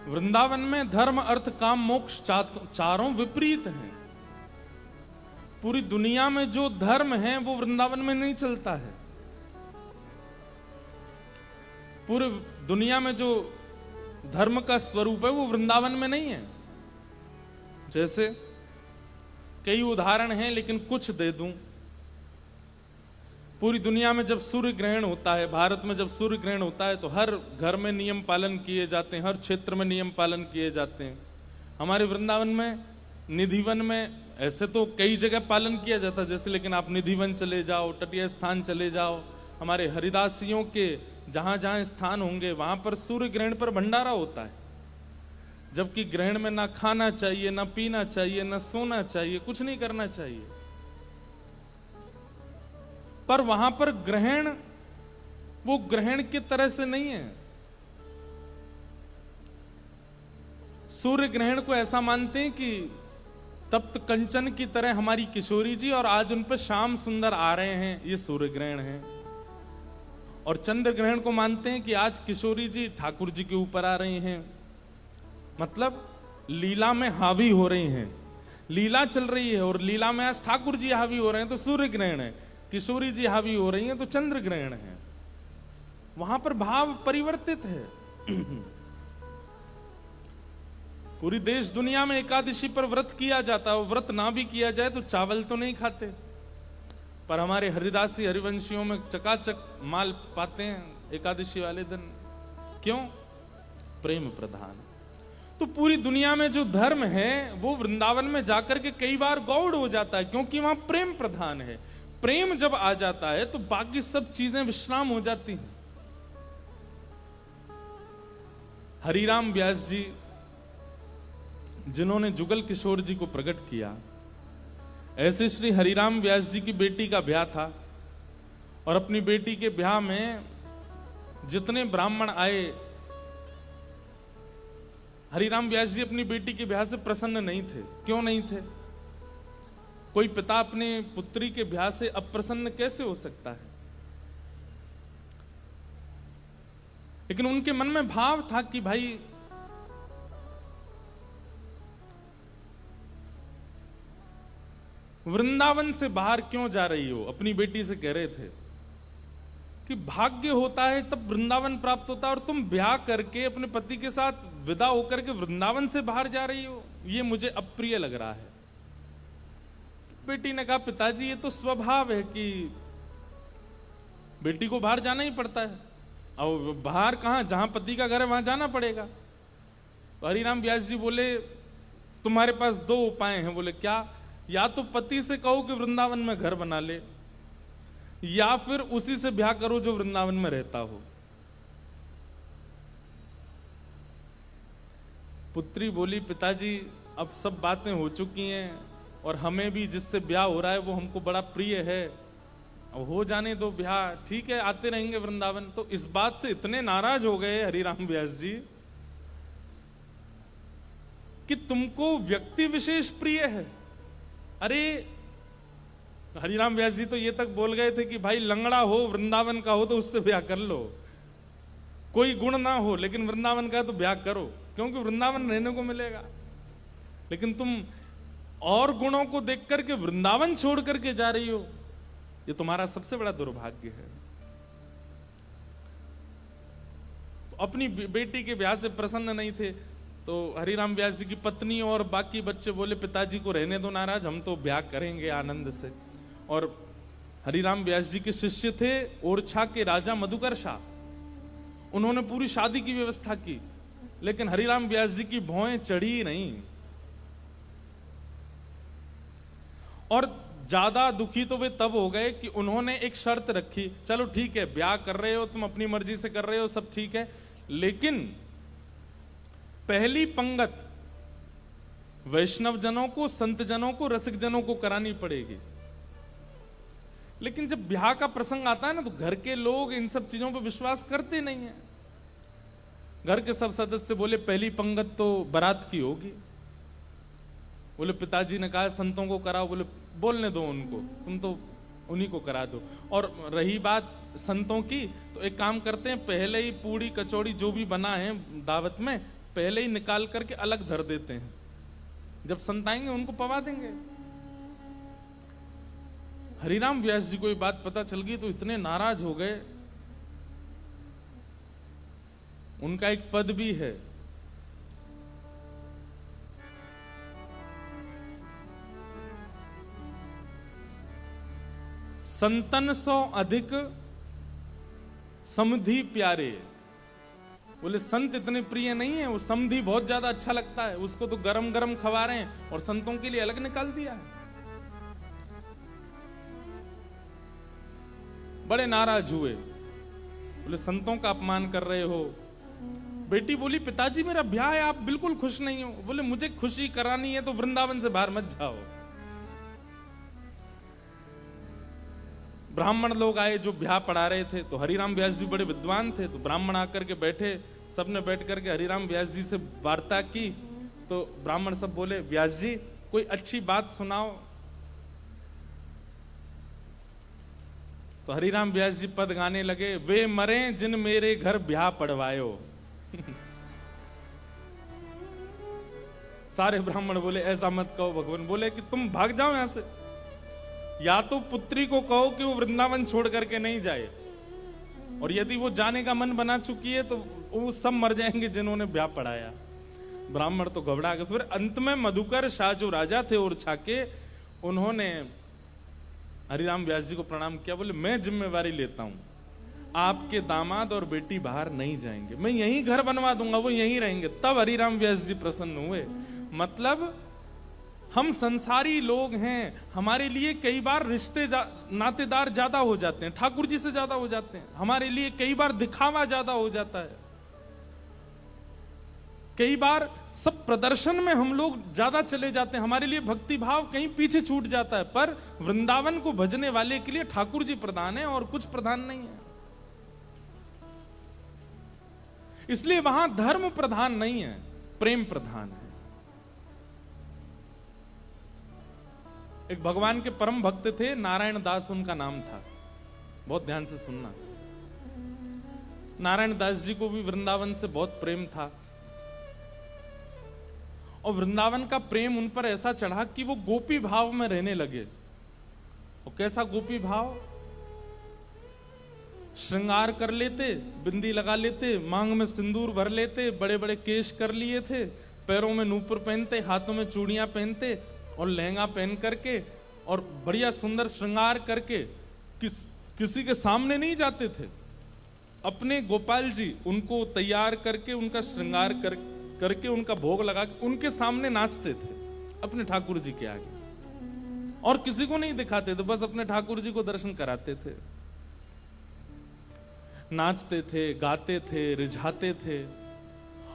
वृंदावन में धर्म अर्थ काम मोक्ष चारों विपरीत हैं। पूरी दुनिया में जो धर्म है वो वृंदावन में नहीं चलता है। पूरी दुनिया में जो धर्म का स्वरूप है वो वृंदावन में नहीं है। जैसे कई उदाहरण हैं लेकिन कुछ दे दूं। पूरी दुनिया में जब सूर्य ग्रहण होता है, भारत में जब सूर्य ग्रहण होता है तो हर घर में नियम पालन किए जाते हैं, हर क्षेत्र में नियम पालन किए जाते हैं। हमारे वृंदावन में निधिवन में ऐसे तो कई जगह पालन किया जाता है जैसे, लेकिन आप निधिवन चले जाओ, तटीय स्थान चले जाओ, हमारे हरिदासियों के जहां जहां स्थान होंगे वहां पर सूर्य ग्रहण पर भंडारा होता है। जबकि ग्रहण में ना खाना चाहिए, ना पीना चाहिए, ना सोना चाहिए, कुछ नहीं करना चाहिए। पर वहां पर ग्रहण वो ग्रहण की तरह से नहीं है। सूर्य ग्रहण को ऐसा मानते हैं कि तप्त कंचन की तरह हमारी किशोरी जी, और आज उन पर श्याम सुंदर आ रहे हैं, ये सूर्य ग्रहण है। और चंद्र ग्रहण को मानते हैं कि आज किशोरी जी ठाकुर जी के ऊपर आ रही हैं, मतलब लीला में हावी हो रही हैं। लीला चल रही है और लीला में आज ठाकुर जी हावी हो रहे हैं तो सूर्य ग्रहण है, किशोरी जी हावी हो रही हैं तो चंद्र ग्रहण है। वहां पर भाव परिवर्तित है। पूरी देश दुनिया में एकादशी पर व्रत किया जाता है, व्रत ना भी किया जाए तो चावल तो नहीं खाते, पर हमारे हरिदासी हरिवंशियों में चकाचक माल पाते हैं एकादशी वाले दिन। क्यों? प्रेम प्रधान। तो पूरी दुनिया में जो धर्म है वो वृंदावन में जाकर के कई बार गौड़ हो जाता है, क्योंकि वहां प्रेम प्रधान है। प्रेम जब आ जाता है तो बाकी सब चीजें विश्राम हो जाती हैं। हरिराम व्यास जी जिन्होंने जुगल किशोर जी को प्रकट किया, ऐसे श्री हरिराम व्यास जी की बेटी का ब्याह था और अपनी बेटी के ब्याह में जितने ब्राह्मण आए, हरिराम व्यास जी अपनी बेटी के ब्याह से प्रसन्न नहीं थे। क्यों नहीं थे? कोई पिता अपने पुत्री के ब्याह से अप्रसन्न कैसे हो सकता है? लेकिन उनके मन में भाव था कि भाई वृंदावन से बाहर क्यों जा रही हो? अपनी बेटी से कह रहे थे कि भाग्य होता है तब वृंदावन प्राप्त होता है, और तुम ब्याह करके अपने पति के साथ विदा होकर के वृंदावन से बाहर जा रही हो, ये मुझे अप्रिय लग रहा है। बेटी ने कहा, पिताजी ये तो स्वभाव है कि बेटी को बाहर जाना ही पड़ता है, और बाहर कहां, जहां पति का घर है वहां जाना पड़ेगा। तो हरिराम व्यास जी बोले, तुम्हारे पास दो उपाय हैं। बोले क्या? या तो पति से कहो कि वृंदावन में घर बना ले, या फिर उसी से ब्याह करो जो वृंदावन में रहता हो। पुत्री बोली, पिताजी अब सब बातें हो चुकी हैं और हमें भी जिससे ब्याह हो रहा है वो हमको बड़ा प्रिय है, अब हो जाने दो ब्याह, ठीक है आते रहेंगे वृंदावन। तो इस बात से इतने नाराज हो गए हरिराम व्यास जी कि तुमको व्यक्ति विशेष प्रिय है। अरे हरिराम व्यास जी तो ये तक बोल गए थे कि भाई लंगड़ा हो, वृंदावन का हो तो उससे ब्याह कर लो, कोई गुण ना हो लेकिन वृंदावन का तो ब्याह करो, क्योंकि वृंदावन रहने को मिलेगा। लेकिन तुम और गुणों को देख करके वृंदावन छोड़ करके जा रही हो, ये तुम्हारा सबसे बड़ा दुर्भाग्य है। तो अपनी बेटी के ब्याह से प्रसन्न नहीं थे, तो हरिराम व्यास जी की पत्नी और बाकी बच्चे बोले, पिताजी को रहने दो नाराज, हम तो ब्याह करेंगे आनंद से। और हरिराम व्यास जी के शिष्य थे ओरछा के राजा मधुकर शाह, उन्होंने पूरी शादी की व्यवस्था की, लेकिन हरिराम व्यास जी की भौएं चढ़ी नहीं। और ज्यादा दुखी तो वे तब हो गए कि उन्होंने एक शर्त रखी, चलो ठीक है ब्याह कर रहे हो तुम, अपनी मर्जी से कर रहे हो, सब ठीक है, लेकिन पहली पंगत वैष्णव जनों को, संत जनों को, रसिक जनों को करानी पड़ेगी। लेकिन जब ब्याह का प्रसंग आता है ना, तो घर के लोग इन सब चीजों पर विश्वास करते नहीं है। घर के सब सदस्य बोले, पहली पंगत तो बारात की होगी। बोले पिताजी ने कहा संतों को कराओ। बोले बोलने दो उनको, तुम तो उन्हीं को करा दो। और रही बात संतों की, तो एक काम करते हैं, पहले ही पूड़ी कचौड़ी जो भी बना है दावत में पहले ही निकाल करके अलग धर देते हैं, जब संत आएंगे उनको पवा देंगे। हरिराम व्यास जी को ये बात पता चल गई तो इतने नाराज हो गए। उनका एक पद भी है, संतन सो अधिक समधि प्यारे। बोले संत इतने प्रिय नहीं है, वो समधि बहुत ज्यादा अच्छा लगता है, उसको तो गरम गरम खवा रहे हैं और संतों के लिए अलग निकाल दिया है। बड़े नाराज हुए, बोले संतों का अपमान कर रहे हो। बेटी बोली पिताजी मेरा ब्याह है, आप बिल्कुल खुश नहीं हो। बोले मुझे खुशी करानी है तो वृंदावन से बाहर मत जाओ। ब्राह्मण लोग आए जो ब्याह पढ़ा रहे थे, तो हरिराम व्यास जी बड़े विद्वान थे, तो ब्राह्मण आकर के बैठे, सबने बैठ करके हरिराम व्यास जी से वार्ता की। तो ब्राह्मण सब बोले व्यास जी कोई अच्छी बात सुनाओ। तो हरिराम व्यास जी पद गाने लगे, वे मरे जिन मेरे घर ब्याह पढ़वायो। सारे ब्राह्मण बोले ऐसा मत कहो। भगवान बोले कि तुम भाग जाओ यहां से, या तो पुत्री को कहो कि वो वृंदावन छोड़ करके नहीं जाए, और यदि वो जाने का मन बना चुकी है तो वो सब मर जाएंगे जिन्होंने ब्याह पढ़ाया। ब्राह्मण तो घबरा गए। फिर अंत में मधुकर शाह जो राजा थे ओरछा के, उन्होंने हरिराम व्यास जी को प्रणाम किया। बोले मैं जिम्मेवारी लेता हूं, आपके दामाद और बेटी बाहर नहीं जाएंगे, मैं यहीं घर बनवा दूंगा, वो यहीं रहेंगे। तब हरिराम व्यास जी प्रसन्न हुए। मतलब हम संसारी लोग हैं, हमारे लिए कई बार रिश्ते नातेदार ज्यादा हो जाते हैं, ठाकुर जी से ज्यादा हो जाते हैं। हमारे लिए कई बार दिखावा ज्यादा हो जाता है, कई बार सब प्रदर्शन में हम लोग ज्यादा चले जाते हैं, हमारे लिए भक्ति भाव कहीं पीछे छूट जाता है। पर वृंदावन को भजने वाले के लिए ठाकुर जी प्रधान है और कुछ प्रधान नहीं है। इसलिए वहां धर्म प्रधान नहीं है, प्रेम प्रधान है। एक भगवान के परम भक्त थे, नारायण दास उनका नाम था। बहुत ध्यान से सुनना। नारायण दास जी को भी वृंदावन से बहुत प्रेम था, और वृंदावन का प्रेम उन पर ऐसा चढ़ा कि वो गोपी भाव में रहने लगे। और कैसा गोपी भाव? श्रृंगार कर लेते, बिंदी लगा लेते, मांग में सिंदूर भर लेते, बड़े बड़े केश कर लिए थे, पैरों में नूपुर पहनते, हाथों में चूड़ियां पहनते और लहंगा पहन करके और बढ़िया सुंदर श्रृंगार करके किसी के सामने नहीं जाते थे। अपने गोपाल जी उनको तैयार करके, उनका श्रृंगार करके उनका भोग लगा के उनके सामने नाचते थे, अपने ठाकुर जी के आगे। और किसी को नहीं दिखाते थे, बस अपने ठाकुर जी को दर्शन कराते थे। नाचते थे, गाते थे, रिझाते थे,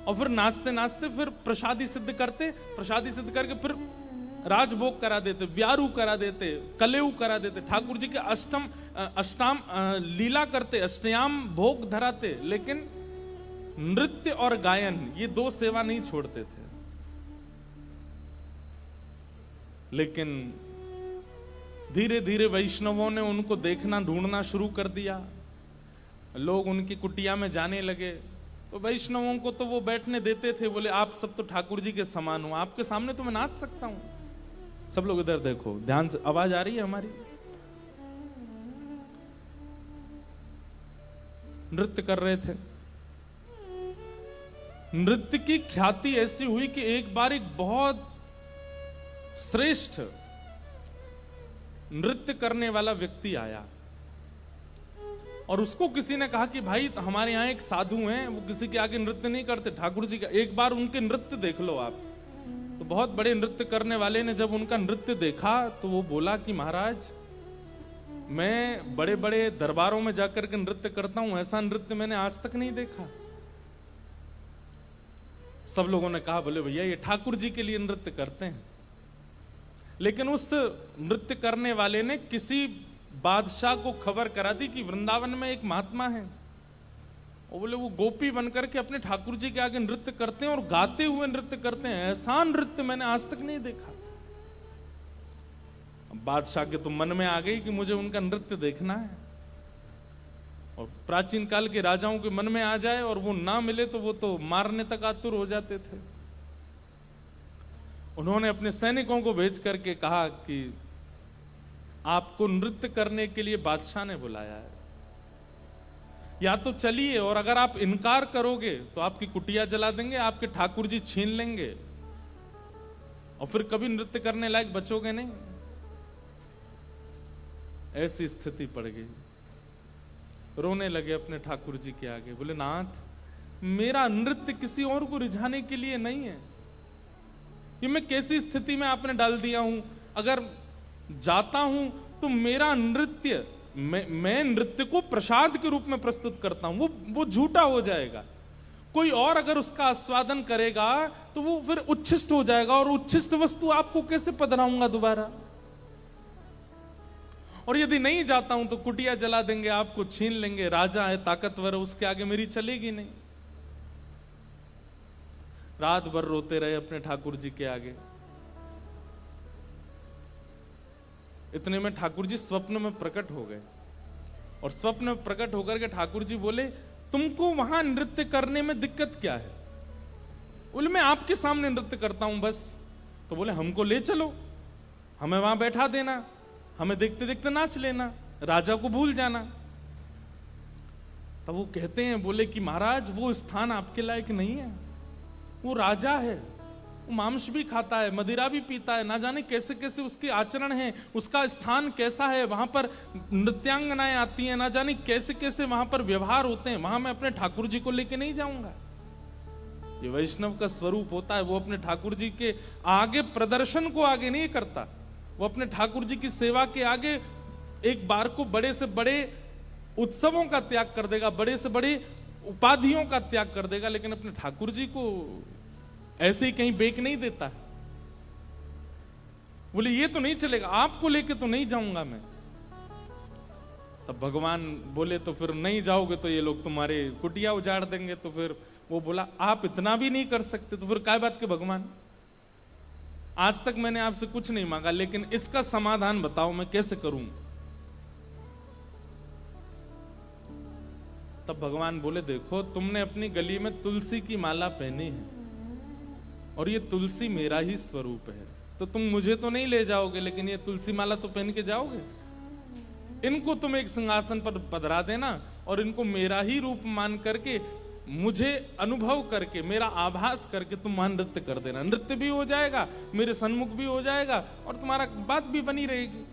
और फिर नाचते नाचते फिर प्रसादी सिद्ध करते, प्रसादी सिद्ध करके फिर राजभोग करा देते, व्यारू करा देते, कलेऊ करा देते, ठाकुर जी के अष्टाम लीला करते, अष्टयाम भोग धराते। लेकिन नृत्य और गायन ये दो सेवा नहीं छोड़ते थे। लेकिन धीरे धीरे वैष्णवों ने उनको देखना, ढूंढना शुरू कर दिया। लोग उनकी कुटिया में जाने लगे, तो वैष्णवों को तो वो बैठने देते थे। बोले आप सब तो ठाकुर जी के समान हो, आपके सामने तो मैं नाच सकता हूं। सब लोग इधर देखो, ध्यान से, आवाज आ रही है हमारी? नृत्य कर रहे थे। नृत्य की ख्याति ऐसी हुई कि एक बार एक बहुत श्रेष्ठ नृत्य करने वाला व्यक्ति आया, और उसको किसी ने कहा कि भाई हमारे यहाँ एक साधु हैं, वो किसी के आगे नृत्य नहीं करते, ठाकुर जी का, एक बार उनके नृत्य देख लो आप। तो बहुत बड़े नृत्य करने वाले ने जब उनका नृत्य देखा तो वो बोला कि महाराज मैं बड़े बड़े दरबारों में जाकर के नृत्य करता हूं, ऐसा नृत्य मैंने आज तक नहीं देखा। सब लोगों ने कहा बोले भैया ये ठाकुर जी के लिए नृत्य करते हैं। लेकिन उस नृत्य करने वाले ने किसी बादशाह को खबर करा दी कि वृंदावन में एक महात्मा है, और बोले वो गोपी बनकर के अपने ठाकुर जी के आगे नृत्य करते हैं और गाते हुए नृत्य करते हैं, ऐसा नृत्य मैंने आज तक नहीं देखा। बादशाह के तो मन में आ गई कि मुझे उनका नृत्य देखना है, और प्राचीन काल के राजाओं के मन में आ जाए और वो ना मिले तो वो तो मारने तक आतुर हो जाते थे। उन्होंने अपने सैनिकों को भेज करके कहा कि आपको नृत्य करने के लिए बादशाह ने बुलाया है, या तो चलिए, और अगर आप इनकार करोगे तो आपकी कुटिया जला देंगे, आपके ठाकुर जी छीन लेंगे और फिर कभी नृत्य करने लायक बचोगे नहीं। ऐसी स्थिति पड़ गई। रोने लगे अपने ठाकुर जी के आगे, बोले नाथ मेरा नृत्य किसी और को रिझाने के लिए नहीं है, ये मैं कैसी स्थिति में आपने डाल दिया हूं। अगर जाता हूं तो मेरा नृत्य, मैं नृत्य को प्रसाद के रूप में प्रस्तुत करता हूं, वो झूठा हो जाएगा। कोई और अगर उसका आस्वादन करेगा तो वो फिर उच्छिष्ट हो जाएगा, और उच्छिष्ट वस्तु आपको कैसे पधराऊंगा दोबारा। और यदि नहीं जाता हूं तो कुटिया जला देंगे, आपको छीन लेंगे, राजा है ताकतवर है, उसके आगे मेरी चलेगी नहीं। रात भर रोते रहे अपने ठाकुर जी के आगे। इतने में ठाकुर जी स्वप्न में प्रकट हो गए, और स्वप्न में प्रकट होकर के ठाकुर जी बोले तुमको वहां नृत्य करने में दिक्कत क्या है। बोले मैं आपके सामने नृत्य करता हूं बस। तो बोले हमको ले चलो, हमें वहां बैठा देना, हमें देखते देखते नाच लेना, राजा को भूल जाना। तब वो कहते हैं, बोले कि महाराज वो स्थान आपके लायक नहीं है, वो राजा है, वो मांस भी खाता है, मदिरा भी पीता है, ना जाने कैसे कैसे उसके आचरण है, उसका स्थान कैसा है, वहां पर नृत्यांगनाएं आती हैं, ना जाने कैसे कैसे वहां पर व्यवहार होते हैं, वहां मैं अपने ठाकुर जी को लेके नहीं जाऊंगा। ये वैष्णव का स्वरूप होता है, वो अपने ठाकुर जी के आगे प्रदर्शन को आगे नहीं करता, वो अपने ठाकुर जी की सेवा के आगे एक बार को बड़े से बड़े उत्सवों का त्याग कर देगा, बड़े से बड़े उपाधियों का त्याग कर देगा, लेकिन अपने ठाकुर जी को ऐसे ही कहीं बेक नहीं देता। बोले ये तो नहीं चलेगा, आपको लेके तो नहीं जाऊंगा मैं। तब भगवान बोले तो फिर नहीं जाओगे तो ये लोग तुम्हारे कुटिया उजाड़ देंगे। तो फिर वो बोला आप इतना भी नहीं कर सकते, तो फिर काय बात के भगवान, आज तक मैंने आपसे कुछ नहीं मांगा, लेकिन इसका समाधान बताओ मैं कैसे करूं। तब भगवान बोले देखो तुमने अपनी गली में तुलसी की माला पहनी है, और ये तुलसी मेरा ही स्वरूप है, तो तुम मुझे तो नहीं ले जाओगे, लेकिन ये तुलसी माला तो पहन के जाओगे। इनको तुम एक सिंहासन पर पधरा देना, और इनको मेरा ही रूप मान करके, मुझे अनुभव करके, मेरा आभास करके तुम वहां नृत्य कर देना। नृत्य भी हो जाएगा, मेरे सन्मुख भी हो जाएगा, और तुम्हारा बात भी बनी रहेगी।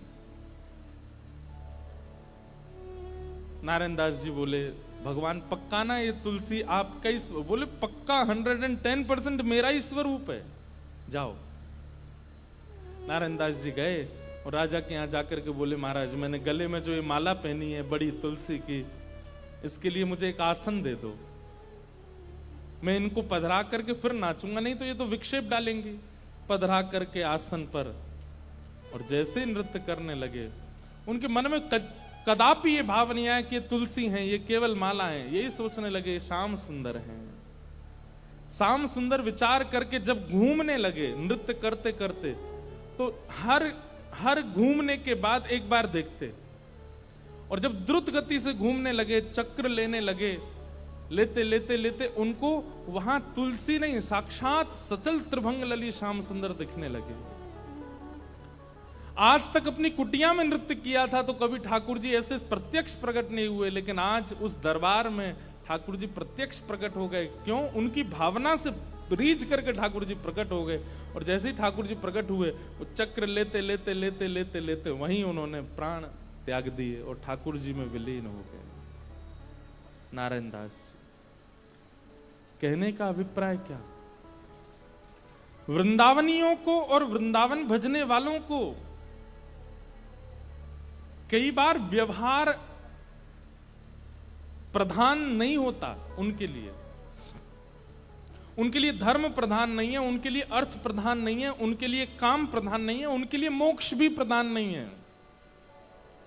नारायण दास जी बोले भगवान पक्का ना ये तुलसी आपका ही? बोले पक्का 110% मेरा ही स्वरूप है, जाओ। नारायण दास जी गए और राजा के यहां जाकर के बोले महाराज मैंने गले में जो ये माला पहनी है बड़ी तुलसी की, इसके लिए मुझे एक आसन दे दो, मैं इनको पधरा करके फिर नाचूंगा, नहीं तो ये तो विक्षेप डालेंगी। पधरा करके आसन पर, और जैसे नृत्य करने लगे उनके मन में कदापि ये भाव नहीं आया कि ये तुलसी हैं, ये केवल माला है। यही सोचने लगे श्याम सुंदर हैं। श्याम सुंदर विचार करके जब घूमने लगे नृत्य करते करते, तो हर घूमने के बाद एक बार देखते, और जब द्रुत गति से घूमने लगे, चक्र लेने लगे, लेते लेते लेते उनको वहां तुलसी नहीं साक्षात सचल त्रिभंग लली श्याम सुंदर दिखने लगे। आज तक अपनी कुटिया में नृत्य किया था तो कभी ठाकुर जी ऐसे प्रत्यक्ष प्रकट नहीं हुए, लेकिन आज उस दरबार में ठाकुर जी प्रत्यक्ष प्रकट हो गए। क्यों? उनकी भावना से रीझ करके ठाकुर जी प्रकट हो गए, और जैसे ही ठाकुर जी प्रकट हुए वो चक्र लेते लेते लेते लेते लेते वहीं उन्होंने प्राण त्याग दिए और ठाकुर जी में विलीन हो गए। नारायण दास कहने का अभिप्राय क्या? वृंदावनियों को और वृंदावन भजने वालों को कई बार व्यवहार प्रधान नहीं होता, उनके लिए धर्म प्रधान नहीं है, उनके लिए अर्थ प्रधान नहीं है, उनके लिए काम प्रधान नहीं है, उनके लिए मोक्ष भी प्रधान नहीं है,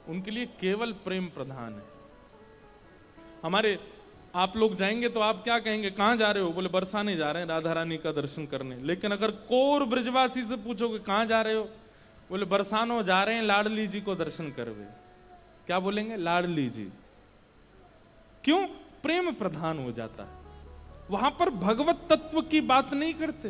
उनके लिए केवल प्रेम प्रधान है। हमारे आप लोग जाएंगे तो आप क्या कहेंगे, कहां जा रहे हो? बोले बरसाने जा रहे हैं, राधा रानी का दर्शन करने। लेकिन अगर कोर ब्रजवासी से पूछोगे कहां जा रहे हो, बोले बरसानो जा रहे हैं लाडली जी को दर्शन करवे। क्या बोलेंगे? लाडली जी। क्यों? प्रेम प्रधान हो जाता है, वहां पर भगवत तत्व की बात नहीं करते।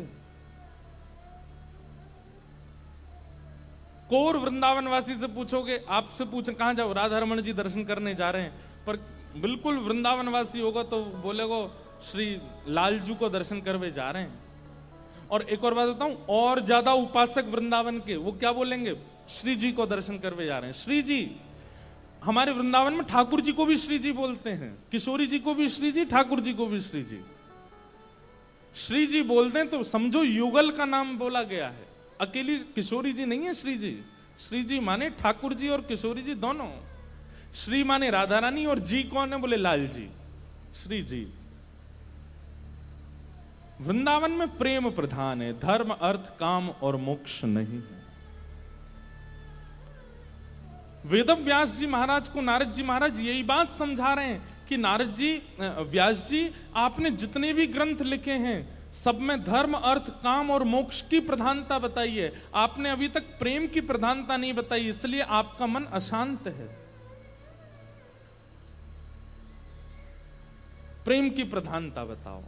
कोर वृंदावनवासी से पूछोगे, आपसे पूछे कहां जाओ, राधा रमण जी दर्शन करने जा रहे हैं, पर बिल्कुल वृंदावनवासी होगा तो बोलेगो श्री लालजू को दर्शन करवे जा रहे हैं। और एक और बात बताऊं, और ज्यादा उपासक वृंदावन के वो क्या बोलेंगे, श्री जी को दर्शन करवे जा रहे हैं। श्री जी, हमारे वृंदावन में ठाकुर जी को भी श्री जी बोलते हैं, किशोरी जी को भी श्री जी, ठाकुर जी को भी श्री जी। श्री जी बोलते हैं तो समझो युगल का नाम बोला गया है, अकेली किशोरी जी नहीं है श्री जी। श्री जी माने ठाकुर जी और किशोरी जी दोनों। श्री माने राधा रानी और जी कौन है, बोले लाल जी, श्री जी। वृंदावन में प्रेम प्रधान है, धर्म अर्थ काम और मोक्ष नहीं है। वेदव्यास जी महाराज को नारद जी महाराज यही बात समझा रहे हैं कि नारद जी, व्यास जी, आपने जितने भी ग्रंथ लिखे हैं सब में धर्म अर्थ काम और मोक्ष की प्रधानता बताई है, आपने अभी तक प्रेम की प्रधानता नहीं बताई, इसलिए आपका मन अशांत है। प्रेम की प्रधानता बताओ,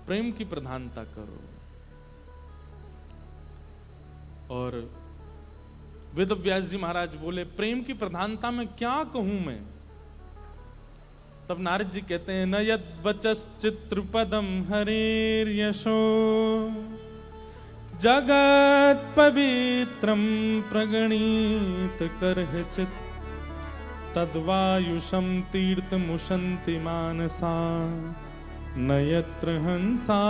प्रेम की प्रधानता करो। और वेदव्यास जी महाराज बोले, प्रेम की प्रधानता में क्या कहूं मैं? तब नारद जी कहते हैं, न यद वचश्चित्रपदम हरेर यशो जगत पवित्रम प्रगणित करहिचित तद्वायुषम तीर्थमुशन्ति मानसा न यत्र हंसा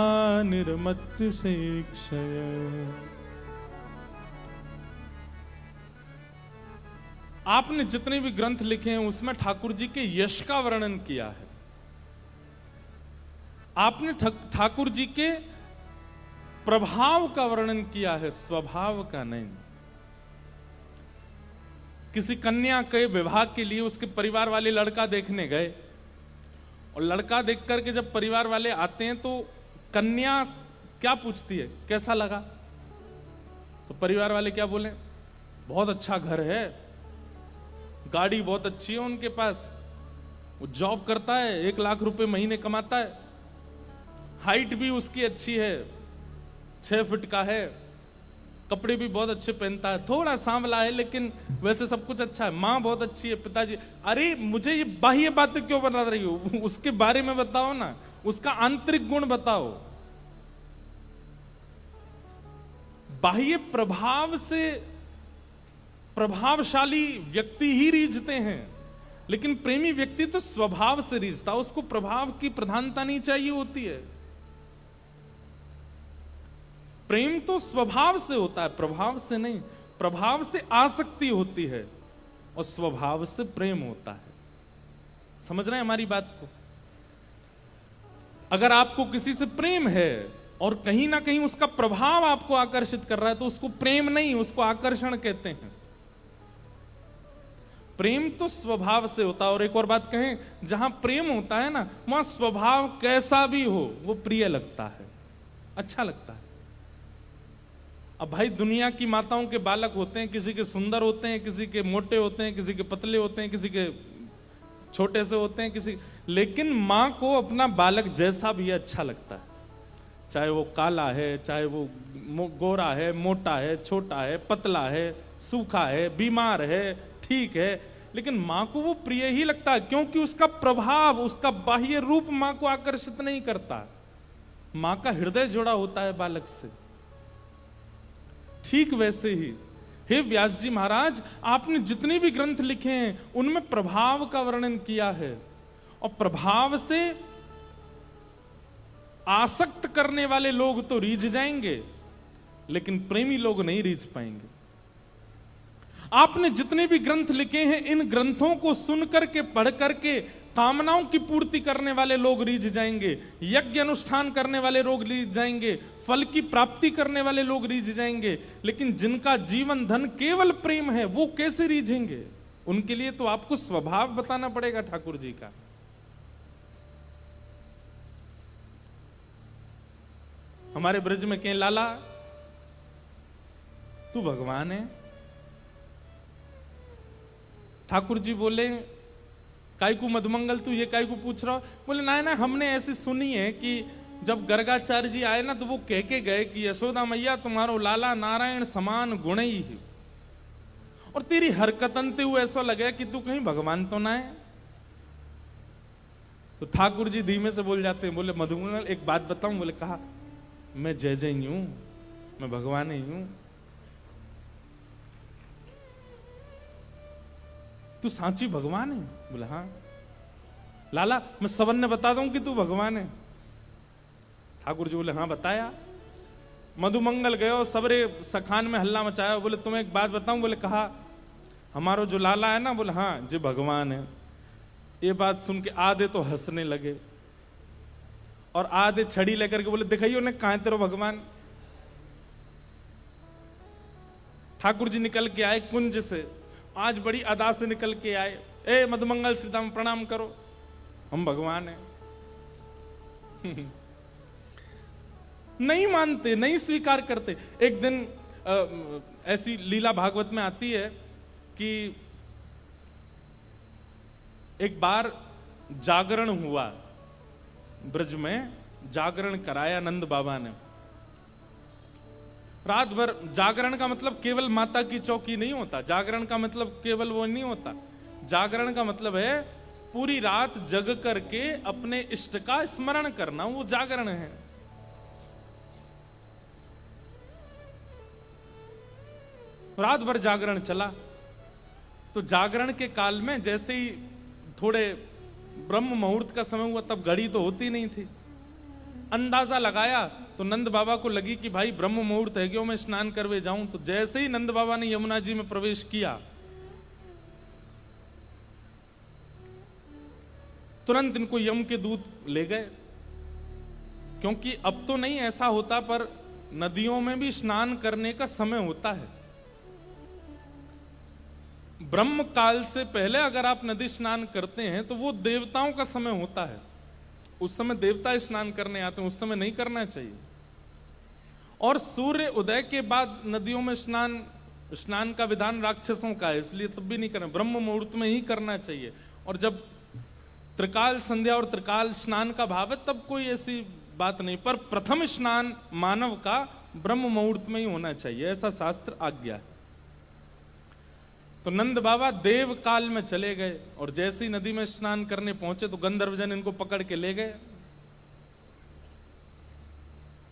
निर्मत्य शिक्षय। आपने जितने भी ग्रंथ लिखे हैं उसमें ठाकुर जी के यश का वर्णन किया है, आपने ठाकुर जी के प्रभाव का वर्णन किया है, स्वभाव का नहीं। किसी कन्या के विवाह के लिए उसके परिवार वाले लड़का देखने गए, और लड़का देख करके जब परिवार वाले आते हैं तो कन्या क्या पूछती है, कैसा लगा? तो परिवार वाले क्या बोले, बहुत अच्छा घर है, गाड़ी बहुत अच्छी है उनके पास, वो जॉब करता है, 1 लाख रुपए महीने कमाता है, हाइट भी उसकी अच्छी है, 6 फीट का है, कपड़े भी बहुत अच्छे पहनता है, थोड़ा सांवला है लेकिन वैसे सब कुछ अच्छा है, माँ बहुत अच्छी है, पिताजी। अरे मुझे ये बाह्य बातें क्यों बता रही हो, उसके बारे में बताओ ना, उसका आंतरिक गुण बताओ। बाह्य प्रभाव से प्रभावशाली व्यक्ति ही रीझते हैं, लेकिन प्रेमी व्यक्ति तो स्वभाव से रीझता, उसको प्रभाव की प्रधानता नहीं चाहिए होती है। प्रेम तो स्वभाव से होता है, प्रभाव से नहीं। प्रभाव से आसक्ति होती है और स्वभाव से प्रेम होता है। समझ रहे हैं हमारी बात को? अगर आपको किसी से प्रेम है और कहीं ना कहीं उसका प्रभाव आपको आकर्षित कर रहा है तो उसको प्रेम नहीं, उसको आकर्षण कहते हैं। प्रेम तो स्वभाव से होता है। और एक और बात कहें, जहां प्रेम होता है ना, वहां स्वभाव कैसा भी हो वो प्रिय लगता है, अच्छा लगता है। अब भाई दुनिया की माताओं के बालक होते हैं, किसी के सुंदर होते हैं, किसी के मोटे होते हैं, किसी के पतले होते हैं, किसी के छोटे से होते हैं, किसी, लेकिन माँ को अपना बालक जैसा भी अच्छा लगता है, चाहे वो काला है, चाहे वो गोरा है, मोटा है, छोटा है, पतला है, सूखा है, बीमार है, ठीक है, लेकिन माँ को वो प्रिय ही लगता है, क्योंकि उसका प्रभाव, उसका बाह्य रूप माँ को आकर्षित नहीं करता। माँ का हृदय जुड़ा होता है बालक से। ठीक वैसे ही हे व्यास जी महाराज, आपने जितने भी ग्रंथ लिखे हैं उनमें प्रभाव का वर्णन किया है, और प्रभाव से आसक्त करने वाले लोग तो रीझ जाएंगे, लेकिन प्रेमी लोग नहीं रीझ पाएंगे। आपने जितने भी ग्रंथ लिखे हैं, इन ग्रंथों को सुन करके, पढ़ करके कामनाओं की पूर्ति करने वाले लोग रीझ जाएंगे, यज्ञ अनुष्ठान करने वाले लोग रीझ जाएंगे, फल की प्राप्ति करने वाले लोग रीझ जाएंगे, लेकिन जिनका जीवन धन केवल प्रेम है वो कैसे रीझेंगे? उनके लिए तो आपको स्वभाव बताना पड़ेगा ठाकुर जी का। हमारे ब्रज में कहें, लाला तू भगवान है। ठाकुर जी बोले, काई को मधुमंगल तू ये काई को पूछ रहा हो? बोले ना ना, हमने ऐसी सुनी है कि जब गर्गाचार्य जी आए ना तो वो कह के गए कि यशोदा मैया तुम्हारो लाला नारायण समान गुण ही है, और तेरी हरकतन ते हुए ऐसा लगे कि तू कहीं भगवान तो ना है। तो ठाकुर जी धीमे से बोल जाते हैं, बोले मधुमंगल एक बात बताऊं? बोले कहा, मैं जय जय ही हूं, मैं भगवान ही हूं। तू सांची भगवान है? बोले हाँ। लाला मैं सबन ने बता दूं कि तू भगवान है? ठाकुर जी बोले हाँ बताया। मधुमंगल गयो, सबरे सखान में हल्ला मचाया। बोले तुम्हें एक बात बताऊं? बोले कहा, हमारो जो लाला है ना, बोले हाँ जी भगवान है। ये बात सुन के आधे तो हंसने लगे और आधे छड़ी लेकर के बोले दिखाइयो ने कहां तेरो भगवान। ठाकुर जी निकल के आए कुंज से, आज बड़ी अदा से निकल के आए। ए मधुमंगल सीताराम प्रणाम करो, हम भगवान हैं। नहीं मानते, नहीं स्वीकार करते। एक दिन ऐसी लीला भागवत में आती है कि एक बार जागरण हुआ, ब्रज में जागरण कराया नंद बाबा ने। रात भर जागरण का मतलब केवल माता की चौकी नहीं होता, जागरण का मतलब केवल वो नहीं होता। जागरण का मतलब है पूरी रात जग करके अपने इष्ट का स्मरण करना, वो जागरण है। रात भर जागरण चला। तो जागरण के काल में जैसे ही थोड़े ब्रह्म मुहूर्त का समय हुआ, तब घड़ी तो होती नहीं थी, अंदाजा लगाया तो नंद बाबा को लगी कि भाई ब्रह्म मुहूर्त है, क्यों मैं स्नान करवे जाऊं। तो जैसे ही नंद बाबा ने यमुना जी में प्रवेश किया, तुरंत इनको यम के दूत ले गए, क्योंकि अब तो नहीं ऐसा होता, पर नदियों में भी स्नान करने का समय होता है। ब्रह्म काल से पहले अगर आप नदी स्नान करते हैं तो वो देवताओं का समय होता है, उस समय देवता स्नान करने आते हैं, उस समय नहीं करना चाहिए। और सूर्य उदय के बाद नदियों में स्नान का विधान राक्षसों का है, इसलिए तब भी नहीं करना, ब्रह्म मुहूर्त में ही करना चाहिए। और जब त्रिकाल संध्या और त्रिकाल स्नान का भाव है तब कोई ऐसी बात नहीं, पर प्रथम स्नान मानव का ब्रह्म मुहूर्त में ही होना चाहिए, ऐसा शास्त्र आज्ञा है। तो नंद बाबा देव काल में चले गए और जैसे ही नदी में स्नान करने पहुंचे तो गंधर्वजन इनको पकड़ के ले गए।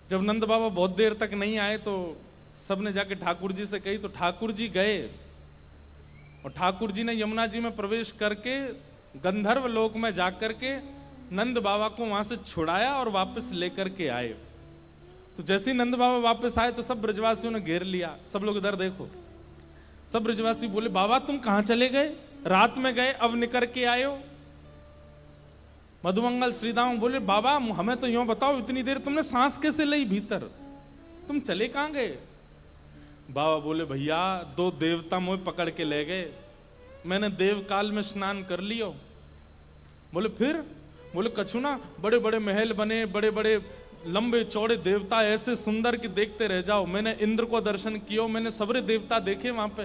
जब नंद बाबा बहुत देर तक नहीं आए तो सबने जाके ठाकुर जी से कही, तो ठाकुर जी गए और ठाकुर जी ने यमुना जी में प्रवेश करके गंधर्व लोक में जाकर के नंद बाबा को वहां से छुड़ाया और वापस लेकर के आए। तो जैसे ही नंद बाबा वापस आए तो सब ब्रजवासियों ने घेर लिया। सब लोग इधर देखो, सब ब्रजवासी बोले बाबा तुम कहां चले गए, रात में गए अब निकल के आए हो। मधुमंगल श्रीदाम बोले बाबा हमें तो यूं बताओ, इतनी देर तुमने सांस कैसे ली भीतर, तुम चले कहां गए। बाबा बोले भैया दो देवता मुझे पकड़ के ले गए, मैंने देव काल में स्नान कर लियो। बोले फिर? बोले कछु ना, बड़े बड़े महल बने, बड़े बड़े लंबे चौड़े देवता ऐसे सुंदर कि देखते रह जाओ। मैंने इंद्र को दर्शन किया, मैंने सबरे देवता देखे वहां पे।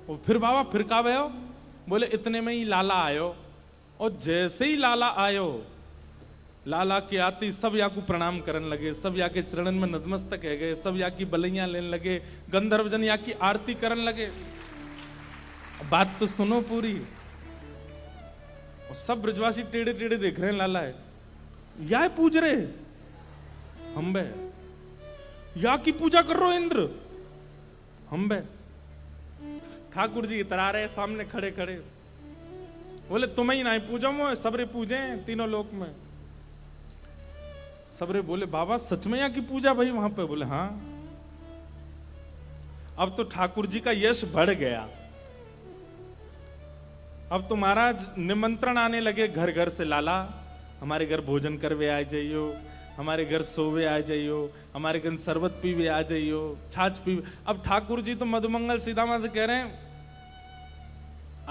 और फिर बाबा फिर का भयो? बोले इतने में ही लाला आयो, और जैसे ही लाला आयो, लाला के आते सब या को प्रणाम करने लगे, सब या के चरणन में नतमस्तक है गए, सब या की बलैया लेने लगे, गंधर्वजन या की आरती करने लगे। बात तो सुनो पूरी। और सब ब्रजवासी टेढ़े टेढ़े देख रहे हैं, लाला है या पूज रहे हम बे, या की पूजा कर रहे हो इंद्र हम बे। ठाकुर जी इतरा रहे सामने खड़े खड़े, बोले तुम्हें ही नहीं पूजा मो, सबरे पूजे तीनों लोक में। सबरे बोले बाबा सच में यहाँ की पूजा भाई वहां पे? बोले हाँ। अब तो ठाकुर जी का यश बढ़ गया, अब तो महाराज निमंत्रण आने लगे घर घर से, लाला हमारे घर भोजन करवे आ जाइयो, हमारे घर सोवे आ जाइयो, हमारे घर शरबत पीवे आ जाइयो, छाछ पीवे। अब ठाकुर जी तो मधुमंगल सीतामा से कह रहे हैं,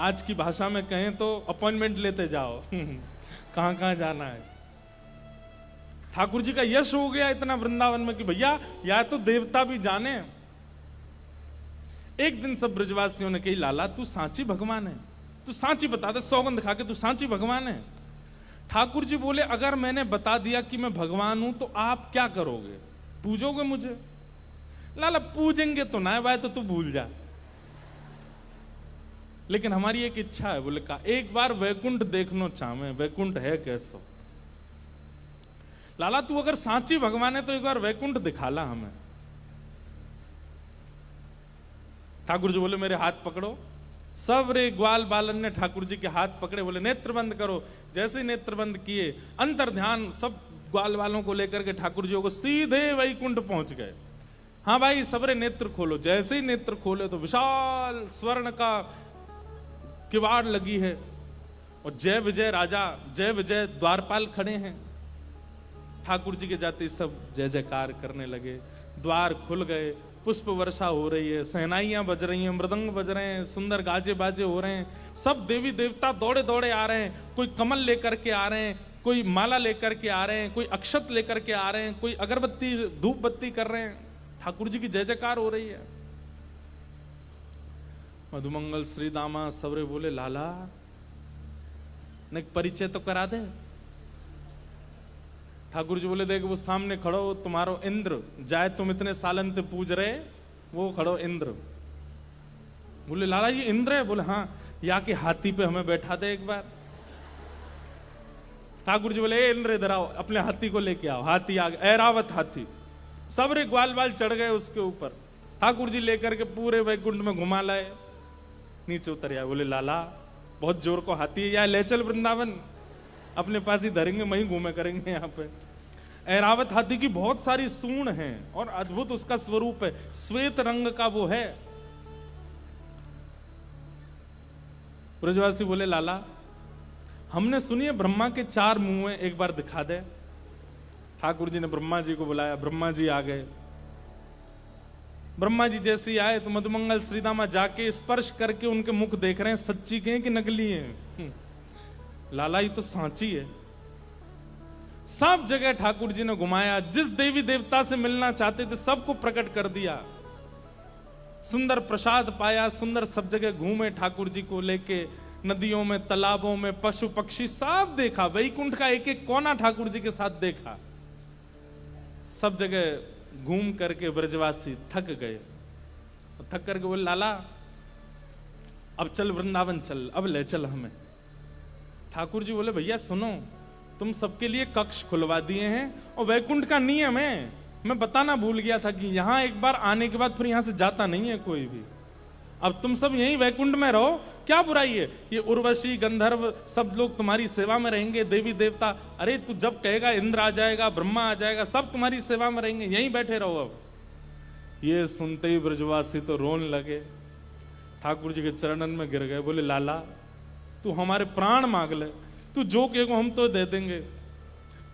आज की भाषा में कहें तो अपॉइंटमेंट लेते जाओ कहां कहां जाना है। ठाकुर जी का यश हो गया इतना वृंदावन में कि भैया या तो देवता भी जाने। एक दिन सब ब्रजवासियों ने कही लाला तू सांची भगवान है, तू सांची बता दे, सौगंध खा के तू सांची भगवान है। ठाकुर जी बोले अगर मैंने बता दिया कि मैं भगवान हूं तो आप क्या करोगे, पूजोगे मुझे? लाला पूजेंगे तो ना भाई, तो तू भूल जा, लेकिन हमारी एक इच्छा है। बोले का एक बार वैकुंठ देखनो चाहे, वैकुंठ है कैसो? लाला तू अगर सांची भगवान है तो एक बार वैकुंठ दिखाला हमें। ठाकुर जी बोले मेरे हाथ पकड़ो। सब रे ग्वाल बालन ने ठाकुर जी के हाथ पकड़े, बोले नेत्र बंद करो। जैसे ही नेत्र बंद किए, अंतर ध्यान सब ग्वाल वालों को लेकर के ठाकुर जी को सीधे वैकुंठ पहुंच गए। हाँ भाई सबरे नेत्र खोलो। जैसे ही नेत्र खोले तो विशाल स्वर्ण का किवाड़ लगी है और जय विजय राजा, जय विजय द्वारपाल खड़े हैं। ठाकुर जी के जाते सब जय जयकार करने लगे। द्वार खुल गए, पुष्प वर्षा हो रही है, सहनाइयां बज रही हैं, मृदंग बज रहे हैं, सुंदर गाजे बाजे हो रहे हैं। सब देवी देवता दौड़े दौड़े आ रहे हैं। कोई कमल लेकर के आ रहे हैं, कोई माला लेकर के आ रहे हैं, कोई अक्षत लेकर के आ रहे हैं, कोई अगरबत्ती धूप बत्ती कर रहे हैं। ठाकुर जी की जय जयकार हो रही है। मधुमंगल श्री दामा सबरे बोले लाला ने परिचय तो करा दे। ठाकुर जी बोले देख वो सामने खड़ो तुम्हारो इंद्र, जाए तुम इतने सालन से पूज रहे, वो खड़ो इंद्र। बोले लाला ये इंद्र है? बोले हाँ, या के हाथी पे हमें बैठा दे एक बार। ठाकुर जी बोले इंद्र इधर आओ, अपने हाथी को लेके आओ। हाथी आ गया, ऐरावत हाथी। सब रे ग्वाल बाल चढ़ गए उसके ऊपर। ठाकुर जी लेकर के पूरे वैकुंठ में घुमा लाए, नीचे उतर आए। बोले लाला बहुत जोर को हाथी है, या ले चल वृंदावन, अपने पास ही धरेंगे, वहीं घूमे करेंगे। यहाँ पे ऐरावत हाथी की बहुत सारी सूंड हैं और अद्भुत उसका स्वरूप है, श्वेत रंग का वो है। ब्रजवासी बोले लाला हमने सुनी है ब्रह्मा के 4 मुंह हैं, एक बार दिखा दे। ठाकुर जी ने ब्रह्मा जी को बुलाया, ब्रह्मा जी आ गए। ब्रह्मा जी जैसे ही आए तो मधुमंगल श्रीदामा जाके स्पर्श करके उनके मुख देख रहे हैं, सच्ची के हैं कि नकली हैं। लाला ये तो सांची है। सब जगह ठाकुर जी ने घुमाया, जिस देवी देवता से मिलना चाहते थे सबको प्रकट कर दिया। सुंदर प्रसाद पाया, सुंदर सब जगह घूमे ठाकुर जी को लेके, नदियों में, तालाबों में, पशु पक्षी सब देखा। वैकुंठ का एक एक कोना ठाकुर जी के साथ देखा। सब जगह घूम करके ब्रजवासी थक गए। थक करके बोले लाला अब चल वृंदावन चल, अब ले चल हमें। ठाकुर जी बोले भैया सुनो, तुम सबके लिए कक्ष खुलवा दिए हैं और वैकुंठ का नियम है, मैं बताना भूल गया था कि यहां एक बार आने के बाद फिर यहां से जाता नहीं है कोई भी। अब तुम सब यहीं वैकुंठ में रहो, क्या बुराई है? ये उर्वशी गंधर्व सब लोग तुम्हारी सेवा में रहेंगे, देवी देवता। अरे तू जब कहेगा इंद्र आ जाएगा, ब्रह्मा आ जाएगा, सब तुम्हारी सेवा में रहेंगे, यहीं बैठे रहो। अब ये सुनते ही ब्रजवासी तो रोने लगे, ठाकुर जी के चरणन में गिर गए। बोले लाला तू हमारे प्राण मांग ले, तू जो कहेगो हम तो दे देंगे।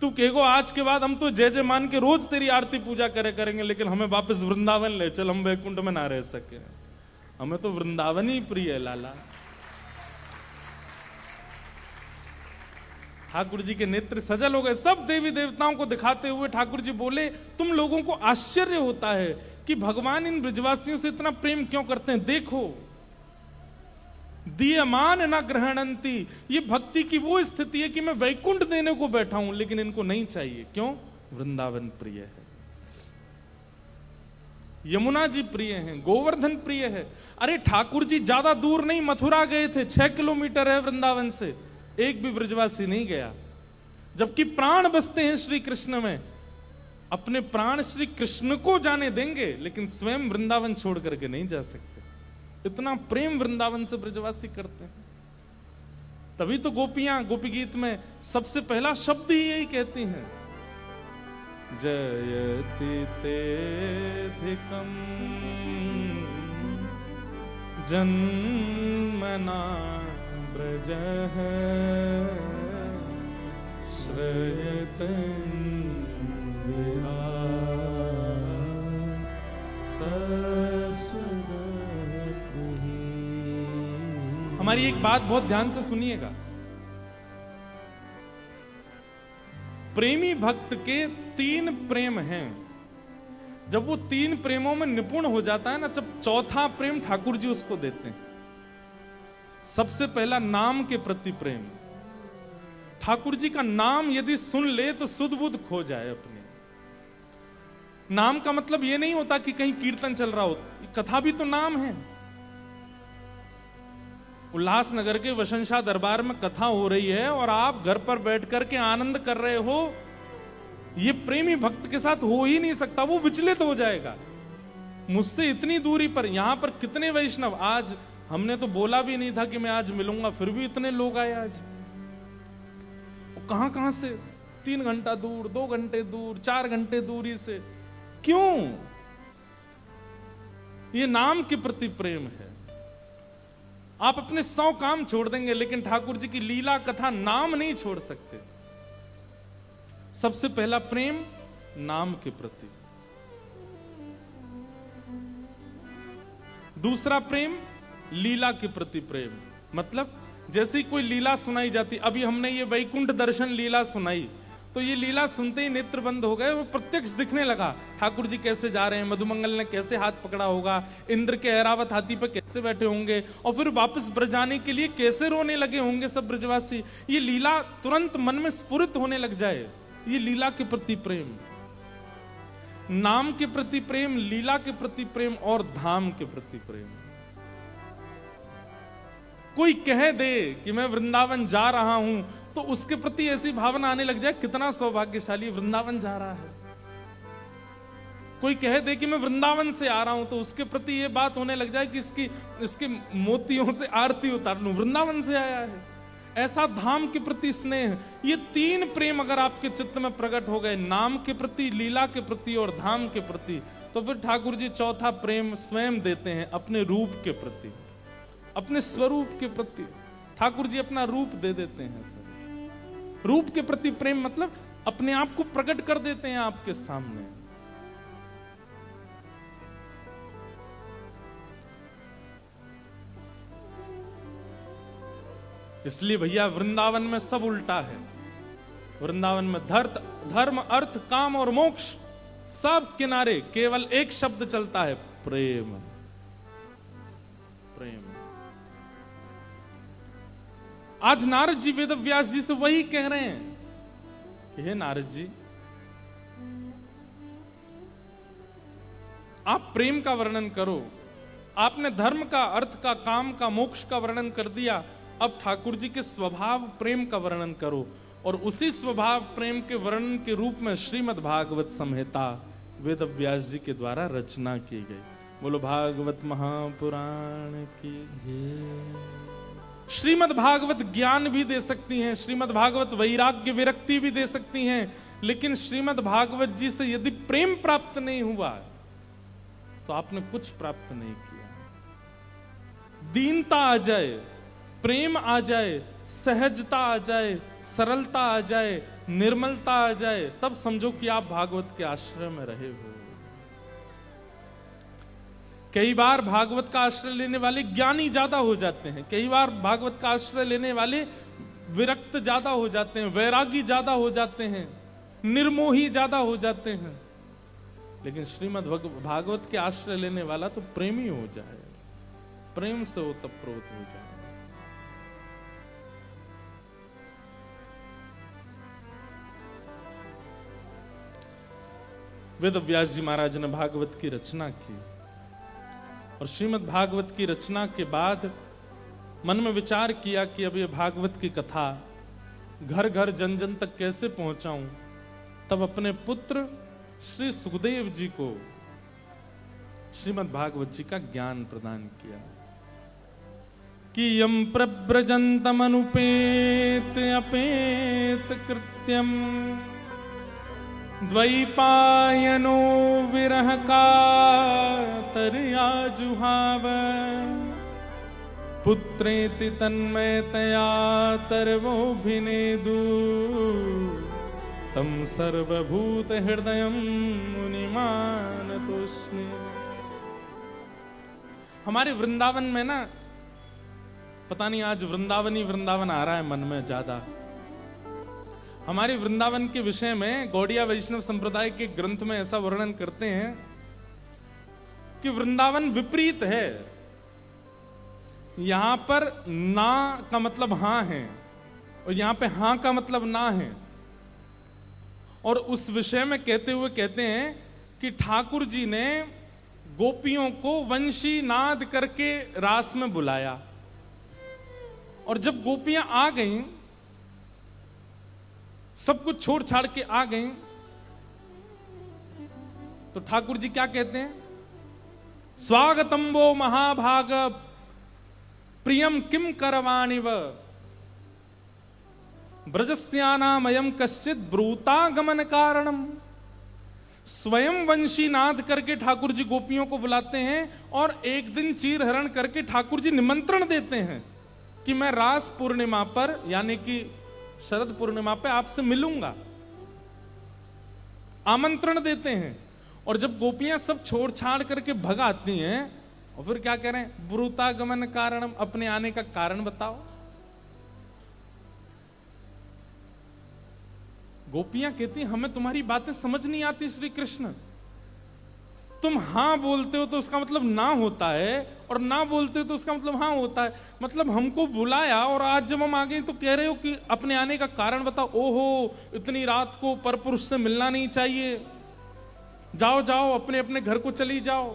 तू कहेगो आज के बाद हम तो जय जय मान के रोज तेरी आरती पूजा करे करेंगे, लेकिन हमें वापस वृंदावन ले चल, हम वैकुंठ में ना रह सके। हमें तो वृंदावन ही प्रिय है लाला। ठाकुर जी के नेत्र सजल हो गए। सब देवी देवताओं को दिखाते हुए ठाकुर जी बोले तुम लोगों को आश्चर्य होता है कि भगवान इन ब्रजवासियों से इतना प्रेम क्यों करते हैं। देखो दीयमान न ग्रहणंती, ये भक्ति की वो स्थिति है कि मैं वैकुंठ देने को बैठा हूं लेकिन इनको नहीं चाहिए। क्यों? वृंदावन प्रिय है, यमुना जी प्रिय हैं, गोवर्धन प्रिय है। अरे ठाकुर जी ज्यादा दूर नहीं, मथुरा गए थे, 6 किलोमीटर है वृंदावन से, एक भी ब्रजवासी नहीं गया। जबकि प्राण बसते हैं श्री कृष्ण में, अपने प्राण श्री कृष्ण को जाने देंगे लेकिन स्वयं वृंदावन छोड़ करके नहीं जा सकते। इतना प्रेम वृंदावन से ब्रजवासी करते हैं। तभी तो गोपियां गोपी गीत में सबसे पहला शब्द ही यही कहती हैं, जयति तेधिकं जन्मना ब्रजः श्रयतं हमारी एक बात बहुत ध्यान से सुनिएगा। प्रेमी भक्त के 3 प्रेम हैं। जब वो 3 प्रेमों में निपुण हो जाता है ना, जब चौथा प्रेम ठाकुर जी उसको देते हैं। सबसे पहला नाम के प्रति प्रेम। ठाकुर जी का नाम यदि सुन ले तो सुध बुध खो जाए अपने। नाम का मतलब यह नहीं होता कि कहीं कीर्तन चल रहा हो, कथा भी तो नाम है। उल्लासनगर के वसंशा दरबार में कथा हो रही है और आप घर पर बैठ करके आनंद कर रहे हो, ये प्रेमी भक्त के साथ हो ही नहीं सकता, वो विचलित हो जाएगा। मुझसे इतनी दूरी पर, यहां पर कितने वैष्णव, आज हमने तो बोला भी नहीं था कि मैं आज मिलूंगा, फिर भी इतने लोग आए आज। कहां कहां से, 3 घंटा दूर, 2 घंटे दूर, 4 घंटे दूरी से। क्यों? ये नाम के प्रति प्रेम है। आप अपने 100 काम छोड़ देंगे लेकिन ठाकुर जी की लीला कथा नाम नहीं छोड़ सकते। सबसे पहला प्रेम नाम के प्रति। दूसरा प्रेम लीला के प्रति प्रेम। मतलब जैसे ही कोई लीला सुनाई जाती, अभी हमने ये वैकुंठ दर्शन लीला सुनाई, तो ये लीला सुनते ही नेत्र बंद हो गए, वो प्रत्यक्ष दिखने लगा। ठाकुर जी कैसे जा रहे हैं, मधुमंगल ने कैसे हाथ पकड़ा होगा, इंद्र के ऐरावत हाथी पर कैसे बैठे होंगे, और फिर वापस ब्रज आने के लिए कैसे रोने लगे होंगे सब ब्रजवासी। ये लीला तुरंत मन में स्फुरित होने लग जाए। ये लीला के प्रति प्रेम, नाम के प्रति प्रेम, लीला के प्रति प्रेम और धाम के प्रति प्रेम। कोई कह दे कि मैं वृंदावन जा रहा हूं तो उसके प्रति ऐसी भावना आने लग जाए, कितना सौभाग्यशाली वृंदावन जा रहा है। कोई कह दे कि मैं वृंदावन से आ रहा हूं तो उसके प्रति यह बात होने लग जाए कि इसके मोतियों से आरती उतार लूं, वृंदावन से आया है। ऐसा धाम के प्रति स्नेह। ये 3 प्रेम अगर आपके चित्त में प्रकट हो गए, नाम के प्रति, लीला के प्रति और धाम के प्रति, तो फिर ठाकुर जी चौथा प्रेम स्वयं देते हैं, अपने रूप के प्रति, अपने स्वरूप के प्रति। ठाकुर जी अपना रूप दे देते हैं। रूप के प्रति प्रेम मतलब अपने आप को प्रकट कर देते हैं आपके सामने। इसलिए भैया वृंदावन में सब उल्टा है। वृंदावन में धर्म, अर्थ, काम और मोक्ष सब किनारे, केवल एक शब्द चलता है, प्रेम। प्रेम। आज नारद जी वेदव्यास जी से वही कह रहे हैं कि हे नारद जी, आप प्रेम का वर्णन करो। आपने धर्म का, अर्थ का, काम का, मोक्ष का वर्णन कर दिया, अब ठाकुर जी के स्वभाव प्रेम का वर्णन करो। और उसी स्वभाव प्रेम के वर्णन के रूप में श्रीमद् भागवत संहिता वेदव्यास जी के द्वारा रचना की गई। बोलो भागवत महापुराण की जय। श्रीमद् भागवत ज्ञान भी दे सकती हैं, श्रीमद् भागवत वैराग्य विरक्ति भी दे सकती हैं, लेकिन श्रीमद् भागवत जी से यदि प्रेम प्राप्त नहीं हुआ तो आपने कुछ प्राप्त नहीं किया। दीनता आ जाए, प्रेम आ जाए, सहजता आ जाए, सरलता आ जाए, निर्मलता आ जाए, तब समझो कि आप भागवत के आश्रय में रहे हो। कई बार भागवत का आश्रय लेने वाले ज्ञानी ज्यादा हो जाते हैं, कई बार भागवत का आश्रय लेने वाले विरक्त ज्यादा हो जाते हैं, वैरागी ज्यादा हो जाते हैं, निर्मोही ज्यादा हो जाते हैं। लेकिन श्रीमद् भागवत के आश्रय लेने वाला तो प्रेमी हो जाए, प्रेम से ओतप्रोत हो जाए। वेदव्यास जी महाराज ने भागवत की रचना की और श्रीमद् भागवत की रचना के बाद मन में विचार किया कि अब ये भागवत की कथा घर घर जन जन तक कैसे पहुंचाऊं। तब अपने पुत्र श्री सुखदेव जी को श्रीमद् भागवत जी का ज्ञान प्रदान किया कि यम प्रव्रजन्तमनुपेत अपेत कृत्यम द्वैपायनो विरह कातर्या जुहाव पुत्रेति तन्मयतया तर्वोऽभिनेदु तम सर्वभूत हृदयं मुनिमानतोऽस्मि। हमारे वृंदावन में ना, पता नहीं आज वृंदावन ही वृंदावन आ रहा है मन में ज्यादा। हमारे वृंदावन के विषय में गौड़िया वैष्णव संप्रदाय के ग्रंथ में ऐसा वर्णन करते हैं कि वृंदावन विपरीत है। यहां पर ना का मतलब हां है और यहां पे हां का मतलब ना है। और उस विषय में कहते हुए कहते हैं कि ठाकुर जी ने गोपियों को वंशी नाद करके रास में बुलाया, और जब गोपियां आ गईं, सब कुछ छोड़ छाड़ के आ गईं, तो ठाकुर जी क्या कहते हैं? स्वागतम वो महाभाग प्रियम किम करवाणिव ब्रजस्यानामयम कश्चित ब्रूतागमन कारणम। स्वयं वंशी नाद करके ठाकुर जी गोपियों को बुलाते हैं और एक दिन चीर हरण करके ठाकुर जी निमंत्रण देते हैं कि मैं रास पूर्णिमा पर, यानी कि शरद पूर्णिमा पे आपसे मिलूंगा, आमंत्रण देते हैं। और जब गोपियां सब छोड़ छाड़ करके भग आती हैं, और फिर क्या कह रहे हैं? ब्रूतागमन कारणम, अपने आने का कारण बताओ। गोपियां कहती हैं हमें तुम्हारी बातें समझ नहीं आती श्री कृष्ण। तुम हां बोलते हो तो उसका मतलब ना होता है, और ना बोलते हो तो उसका मतलब हां होता है। मतलब हमको बुलाया और आज जब हम आ गए तो कह रहे हो कि अपने आने का कारण बताओ। ओहो, इतनी रात को परपुरुष से मिलना नहीं चाहिए, जाओ जाओ अपने अपने घर को चली जाओ।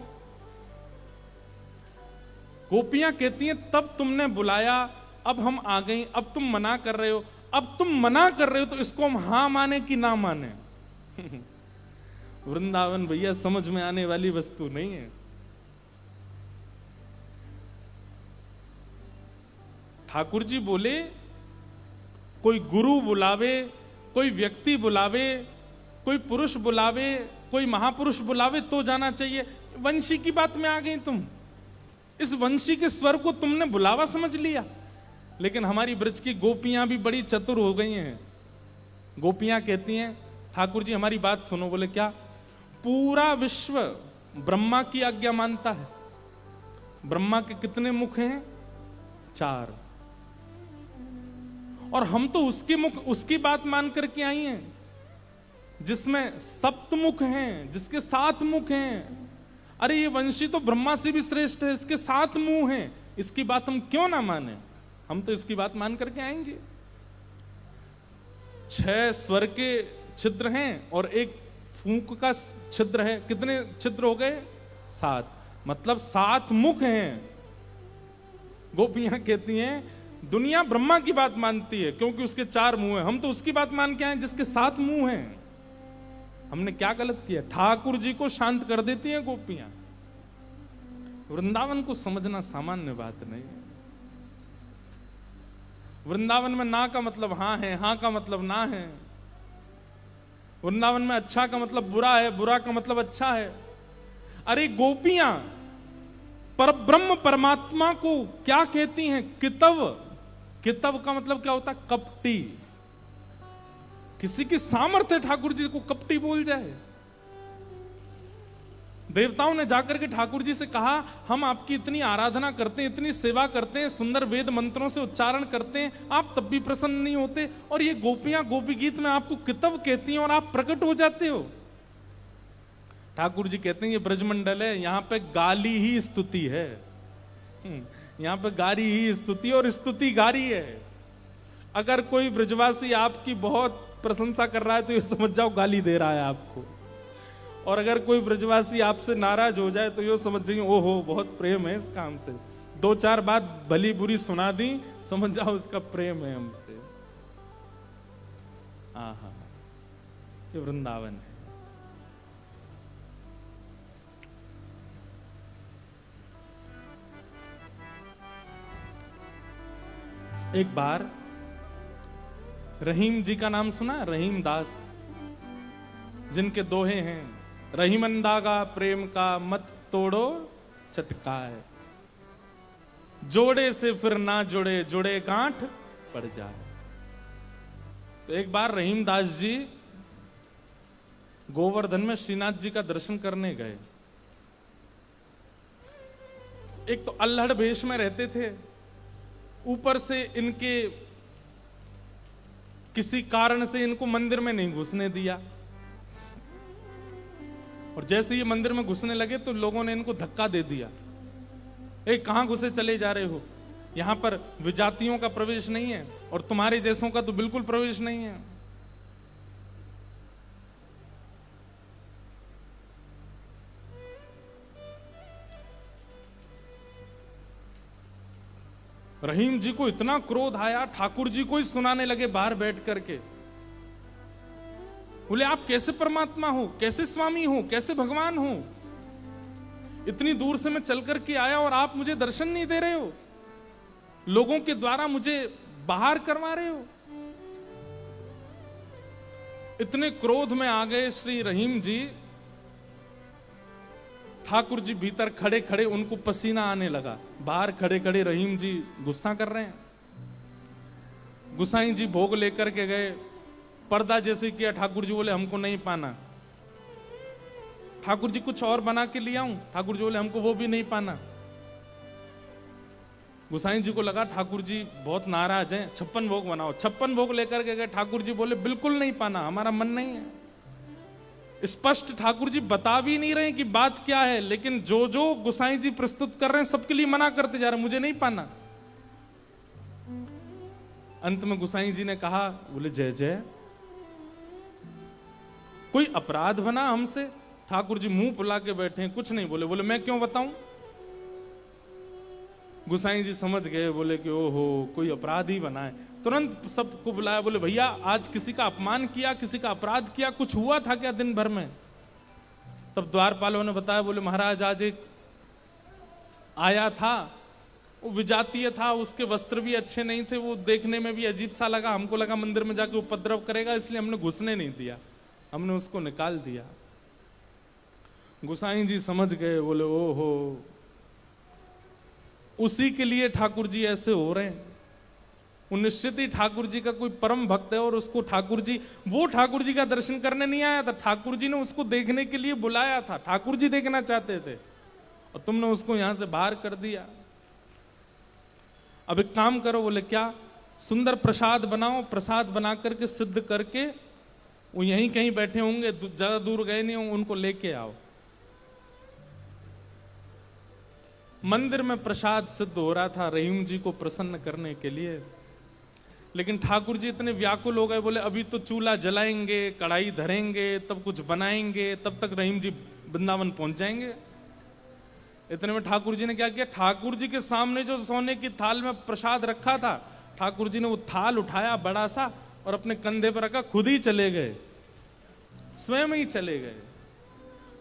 गोपियां कहती हैं तब तुमने बुलाया, अब हम आ गई, अब तुम मना कर रहे हो। अब तुम मना कर रहे हो तो इसको हम हां माने कि ना माने? वृंदावन भैया समझ में आने वाली वस्तु नहीं है। ठाकुर जी बोले कोई गुरु बुलावे, कोई व्यक्ति बुलावे, कोई पुरुष बुलावे, कोई महापुरुष बुलावे तो जाना चाहिए। वंशी की बात में आ गई तुम, इस वंशी के स्वर को तुमने बुलावा समझ लिया। लेकिन हमारी ब्रज की गोपियां भी बड़ी चतुर हो गई हैं। गोपियां कहती हैं ठाकुर जी हमारी बात सुनो। बोले क्या? पूरा विश्व ब्रह्मा की आज्ञा मानता है। ब्रह्मा के कितने मुख हैं? 4। और हम तो उसके मुख, उसकी बात मान करके आई हैं जिसमें सप्तमुख हैं, जिसके 7 मुख हैं। अरे ये वंशी तो ब्रह्मा से भी श्रेष्ठ है, इसके 7 मुंह हैं, इसकी बात हम क्यों ना माने? हम तो इसकी बात मान करके आएंगे। 6 स्वर के छिद्र हैं और एक फूंक का छिद्र है। कितने छिद्र हो गए? 7। मतलब 7 मुख हैं। गोपियां कहती हैं दुनिया ब्रह्मा की बात मानती है क्योंकि उसके 4 मुंह हैं, हम तो उसकी बात मान के आए जिसके 7 मुंह हैं। हमने क्या गलत किया? ठाकुर जी को शांत कर देती हैं गोपियां। वृंदावन को समझना सामान्य बात नहीं है। वृंदावन में ना का मतलब हां है, हां का मतलब ना है। वृंदावन में अच्छा का मतलब बुरा है, बुरा का मतलब अच्छा है। अरे गोपियां परब्रह्म परमात्मा को क्या कहती हैं? कितव। कितव का मतलब क्या होता है? कपटी। किसी की सामर्थ्य ठाकुर जी को कपटी बोल जाए। देवताओं ने जाकर के ठाकुर जी से कहा हम आपकी इतनी आराधना करते हैं, इतनी सेवा करते हैं, सुंदर वेद मंत्रों से उच्चारण करते हैं, आप तब भी प्रसन्न नहीं होते, और ये गोपियां गोपी गीत में आपको कितव कहती हैं और आप प्रकट हो जाते हो। ठाकुर जी कहते हैं ये ब्रजमंडल है, यहां पे गाली ही स्तुति है। यहां पे गारी ही स्तुति, और स्तुति गारी है। अगर कोई ब्रजवासी आपकी बहुत प्रशंसा कर रहा है तो ये समझ जाओ गाली दे रहा है आपको, और अगर कोई ब्रजवासी आपसे नाराज हो जाए तो ये समझ जाइए ओहो बहुत प्रेम है इस काम से। 2-4 बात भली बुरी सुना दी, समझ जाओ उसका प्रेम है हमसे। आहा, ये वृंदावन है। एक बार रहीम जी का नाम सुना? रहीम दास, जिनके दोहे हैं रहीमंदागा प्रेम का मत तोड़ो चटकाए, जोड़े से फिर ना जुड़े, जुड़े गांठ पड़ जाए। तो एक बार रहीम दास जी गोवर्धन में श्रीनाथ जी का दर्शन करने गए। एक तो अल्हड़ भेष में रहते थे, ऊपर से इनके किसी कारण से इनको मंदिर में नहीं घुसने दिया, और जैसे ये मंदिर में घुसने लगे तो लोगों ने इनको धक्का दे दिया। कहां घुसे चले जा रहे हो? यहां पर विजातियों का प्रवेश नहीं है और तुम्हारे जैसों का तो बिल्कुल प्रवेश नहीं है। रहीम जी को इतना क्रोध आया, ठाकुर जी को ही सुनाने लगे बाहर बैठ करके। बोले आप कैसे परमात्मा हो, कैसे स्वामी हो, कैसे भगवान हो? इतनी दूर से मैं चल करके आया और आप मुझे दर्शन नहीं दे रहे हो, लोगों के द्वारा मुझे बाहर करवा रहे हो। इतने क्रोध में आ गए श्री रहीम जी। ठाकुर जी भीतर खड़े खड़े उनको पसीना आने लगा, बाहर खड़े खड़े रहीम जी गुस्सा कर रहे हैं। गुसाई जी भोग लेकर के गए, पर्दा जैसे किया, ठाकुर जी बोले हमको नहीं पाना। ठाकुर जी कुछ और बना के ले आऊं, ठाकुर जी बोले हमको वो भी नहीं पाना। गुसाई जी को लगा ठाकुर जी बहुत नाराज हैं, 56 भोग बनाओ। 56 भोग लेकर के गए, ठाकुर जी बोले बिल्कुल नहीं पाना, हमारा मन नहीं है। स्पष्ट ठाकुर जी बता भी नहीं रहे कि बात क्या है, लेकिन जो जो गुसाई जी प्रस्तुत कर रहे हैं सबके लिए मना करते जा रहे हैं, मुझे नहीं पाना। अंत में गुसाई जी ने कहा, बोले जय जय, कोई अपराध बना हमसे? ठाकुर जी मुंह फुला के बैठे हैं, कुछ नहीं बोले। बोले मैं क्यों बताऊं? गुसाई जी समझ गए, बोले कि ओहो कोई अपराध ही बना है। तुरंत सबको बुलाया, बोले भैया आज किसी का अपमान किया, किसी का अपराध किया, कुछ हुआ था क्या दिन भर में? तब द्वारपालों ने बताया, बोले महाराज आज एक आया था, वो विजातीय था, उसके वस्त्र भी अच्छे नहीं थे, वो देखने में भी अजीब सा लगा, हमको लगा मंदिर में जाके उपद्रव करेगा, इसलिए हमने घुसने नहीं दिया, हमने उसको निकाल दिया। गुसाई जी समझ गए, बोले ओहो उसी के लिए ठाकुर जी ऐसे हो रहे हैं। वो निश्चित ही ठाकुर जी का कोई परम भक्त है और उसको ठाकुर जी, वो ठाकुर जी का दर्शन करने नहीं आया था, ठाकुर जी ने उसको देखने के लिए बुलाया था, ठाकुर जी देखना चाहते थे और तुमने उसको यहां से बाहर कर दिया। अब एक काम करो, बोले क्या? सुंदर प्रसाद बनाओ, प्रसाद बना करके सिद्ध करके, वो यहीं कहीं बैठे होंगे, ज्यादा दूर गए नहीं होंगे, उनको लेके आओ। मंदिर में प्रसाद सिद्ध हो रहा था रहीम जी को प्रसन्न करने के लिए, लेकिन ठाकुर जी इतने व्याकुल हो गए, बोले अभी तो चूल्हा जलाएंगे, कढ़ाई धरेंगे, तब कुछ बनाएंगे, तब तक रहीम जी वृंदावन पहुंच जाएंगे। इतने में ठाकुर जी ने क्या किया, ठाकुर जी के सामने जो सोने की थाल में प्रसाद रखा था, ठाकुर जी ने वो थाल उठाया बड़ा सा और अपने कंधे पर रखा, खुद ही चले गए, स्वयं ही चले गए।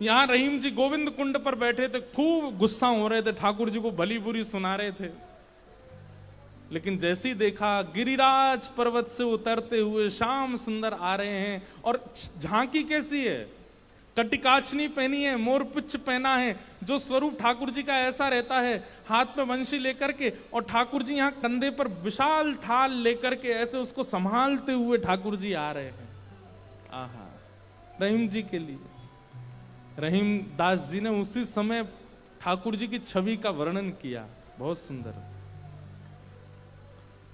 यहां रहीम जी गोविंद कुंड पर बैठे थे, खूब गुस्सा हो रहे थे, ठाकुर जी को भली बुरी सुना रहे थे। लेकिन जैसे ही देखा गिरिराज पर्वत से उतरते हुए श्याम सुंदर आ रहे हैं, और झांकी कैसी है, कटिकाचनी पहनी है, मोरपिच्छ पहना है, जो स्वरूप ठाकुर जी का ऐसा रहता है, हाथ में वंशी लेकर के, और ठाकुर जी यहाँ कंधे पर विशाल थाल लेकर के ऐसे उसको संभालते हुए ठाकुर जी आ रहे हैं। आहा, रहीम जी के लिए रहीम दास जी ने उसी समय ठाकुर जी की छवि का वर्णन किया, बहुत सुंदर।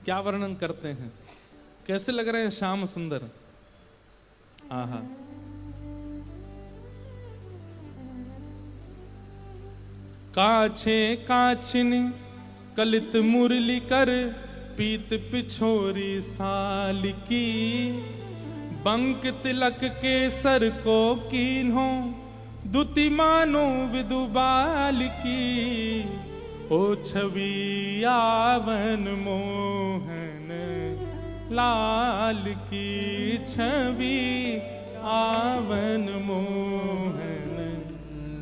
क्या वर्णन करते हैं, कैसे लग रहे हैं श्याम सुंदर? आहा, काछे काछिन कलित मुरली कर, पीत पिछोरी साल की, बंक तिलक के सर को कीन्हो, दुति मानो विदुबाल की, ओ छवि आवन मोहन लाल की, छवि आवन मोहन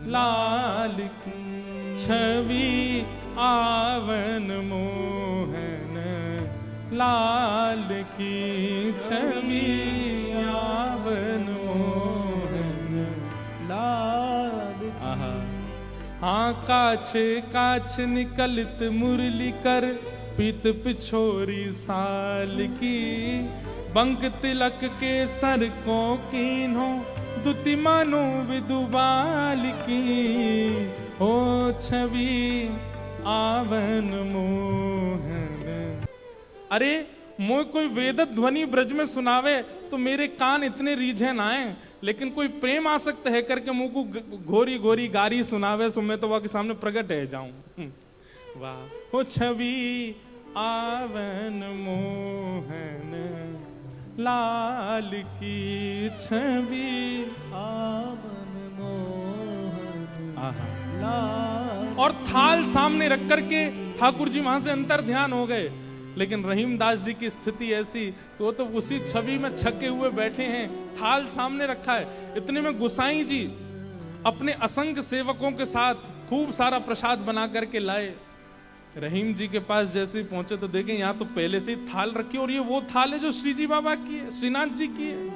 लाल की, छवि आवन मोहन लाल की, छवि आवन मोहन लाल की। हाँ काछे काछ निकलित मुरली कर, पीत पिछोरी साल की, बंक तिलक के सर को कीन्हो, दुति मानो विदुबाल की, ओ छवि आवन मोहन। अरे मोह कोई वेद ध्वनि ब्रज में सुनावे तो मेरे कान इतने रीझे ना आए, लेकिन कोई प्रेम आसक्त है करके मुंह को घोरी घोरी गारी सुनावे, सो मैं तो वह के सामने प्रकट है जाऊं। वाह। हो छवि आवन मोहन लाल की छवि आवन मोहन आहा। लाल। और थाल सामने रख करके ठाकुर जी वहां से अंतर ध्यान हो गए, लेकिन रहीम दास जी की स्थिति ऐसी, वो तो उसी छवि में छके हुए बैठे हैं, थाल सामने रखा है। इतने में गुसाई जी अपने असंख्य सेवकों के साथ खूब सारा प्रसाद बना करके लाए। रहीम जी के पास जैसे ही पहुंचे तो देखें यहाँ तो पहले से ही थाल रखी, और ये वो थाल है जो श्री जी बाबा की है, श्रीनाथ जी की है।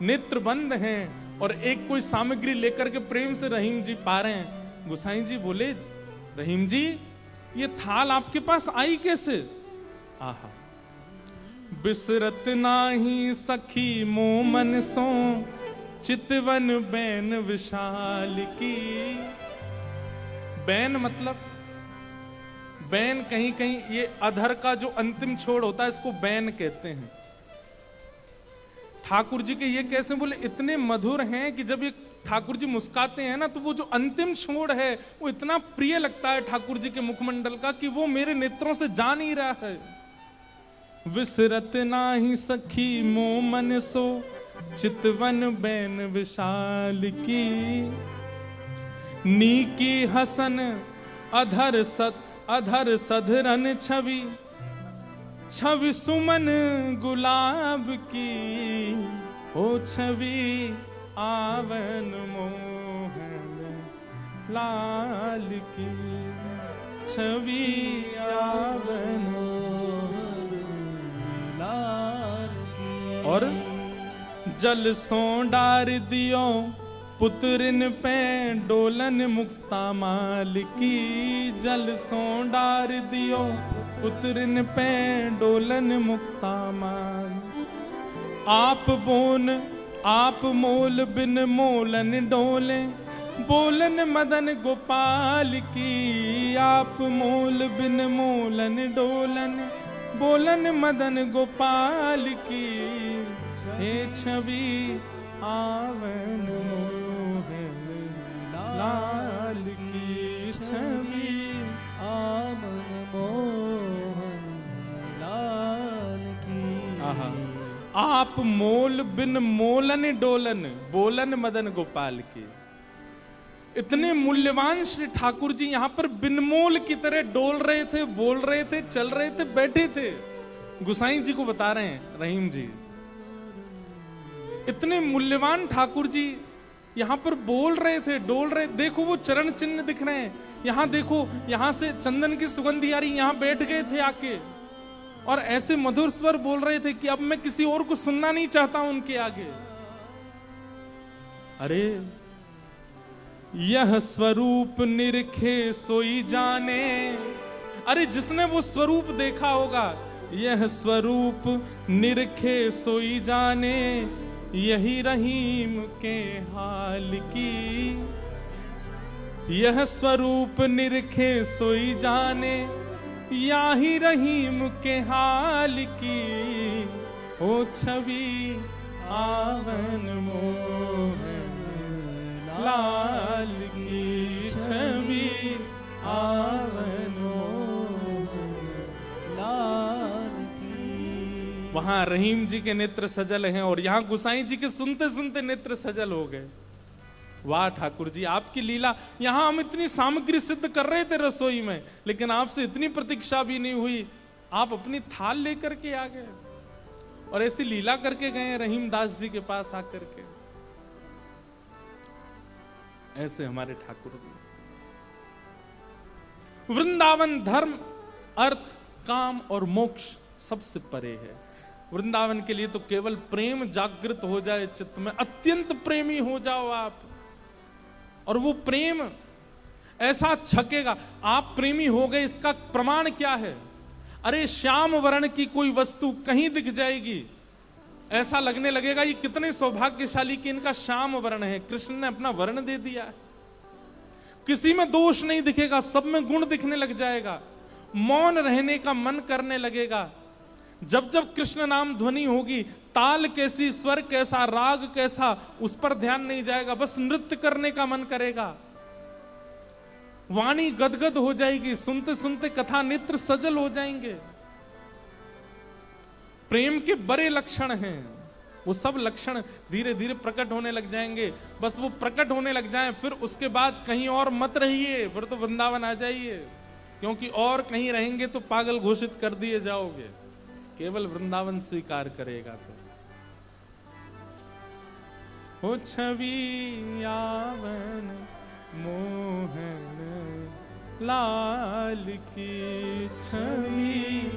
नेत्र बंद हैं और एक कोई सामग्री लेकर के प्रेम से रहीम जी पा रहे हैं। गुसाई जी बोले, रहीम जी ये थाल आपके पास आई कैसे? आहा। बिसरत नाही सखी मोमन सो चितवन बैन विशाल की। बैन मतलब, बैन कहीं कहीं ये अधर का जो अंतिम छोड़ होता है इसको बैन कहते हैं। ठाकुर जी के ये कैसे बोले, इतने मधुर हैं कि जब ये ठाकुर जी मुस्काते हैं ना तो वो जो अंतिम छोड़ है वो इतना प्रिय लगता है ठाकुर जी के मुखमंडल का कि वो मेरे नेत्रों से जा नहीं रहा है। विसरत नाही सखी मोमन सो चितवन बैन विशाल की। नीकी हसन अधर सधरन छवि छवि सुमन गुलाब की। हो छवि आवन मोहन लाल की। छवि आवन लाल की। और जल सो डार दियो पुत्रिन पे डोलन मुक्ता माल की। जल सो डार दियो पुत्रिन पे डोलन मुक्ता माल। आप मोल बिन मोलन डोले बोलन मदन गोपाल की। आप मोल बिन मोलन डोलन बोलन मदन गोपाल की। हे छवि आवन मोहन लाल की। छवि आवन मोहन लाल की। आहा। आप मोल बिन मोलन डोलन बोलन मदन गोपाल की। इतने मूल्यवान श्री ठाकुर जी यहाँ पर बिनमोल की तरह डोल रहे थे, बोल रहे थे, चल रहे थे, बैठे थे। गुसाई जी को बता रहे हैं रहीम जी, इतने मूल्यवान ठाकुर जी यहाँ पर बोल रहे थे, डोल रहे। देखो वो चरण चिन्ह दिख रहे हैं, यहाँ देखो, यहाँ से चंदन की सुगंधी आ रही, यहाँ बैठ गए थे आके और ऐसे मधुर स्वर बोल रहे थे कि अब मैं किसी और को सुनना नहीं चाहता उनके आगे। अरे यह स्वरूप निरखे सोई जाने। अरे जिसने वो स्वरूप देखा होगा, यह स्वरूप निरखे सोई जाने। यही रहीम के हाल की। यह स्वरूप निरखे सोई जाने, यही रहीम के हाल की। ओ छवि आवन मोहन लाल की। छवि आवन लाल की। वहां रहीम जी के नेत्र सजल हैं और यहां गुसाई जी के सुनते सुनते नेत्र सजल हो गए। वाह ठाकुर जी, आपकी लीला। यहां हम इतनी सामग्री सिद्ध कर रहे थे रसोई में, लेकिन आपसे इतनी प्रतीक्षा भी नहीं हुई, आप अपनी थाल लेकर के आ गए और ऐसी लीला करके गए रहीम दास जी के पास आकर के। ऐसे हमारे ठाकुर जी। वृंदावन धर्म, अर्थ, काम और मोक्ष सबसे परे है। वृंदावन के लिए तो केवल प्रेम जागृत हो जाए चित्त में, अत्यंत प्रेमी हो जाओ आप, और वो प्रेम ऐसा छकेगा। आप प्रेमी हो गए, इसका प्रमाण क्या है? अरे श्याम वर्ण की कोई वस्तु कहीं दिख जाएगी, ऐसा लगने लगेगा ये कितने सौभाग्यशाली कि इनका श्याम वर्ण है, कृष्ण ने अपना वर्ण दे दिया है। किसी में दोष नहीं दिखेगा, सब में गुण दिखने लग जाएगा। मौन रहने का मन करने लगेगा। जब जब कृष्ण नाम ध्वनि होगी, ताल कैसी, स्वर कैसा, राग कैसा, उस पर ध्यान नहीं जाएगा, बस नृत्य करने का मन करेगा। वाणी गदगद हो जाएगी, सुनते सुनते कथा नेत्र सजल हो जाएंगे। प्रेम के बड़े लक्षण हैं, वो सब लक्षण धीरे धीरे प्रकट होने लग जाएंगे। बस वो प्रकट होने लग जाएं, फिर उसके बाद कहीं और मत रहिए, फिर तो वृंदावन आ जाइए, क्योंकि और कहीं रहेंगे तो पागल घोषित कर दिए जाओगे। केवल वृंदावन स्वीकार करेगा फिर। हो छवि यावन मोहन लाल की, छवि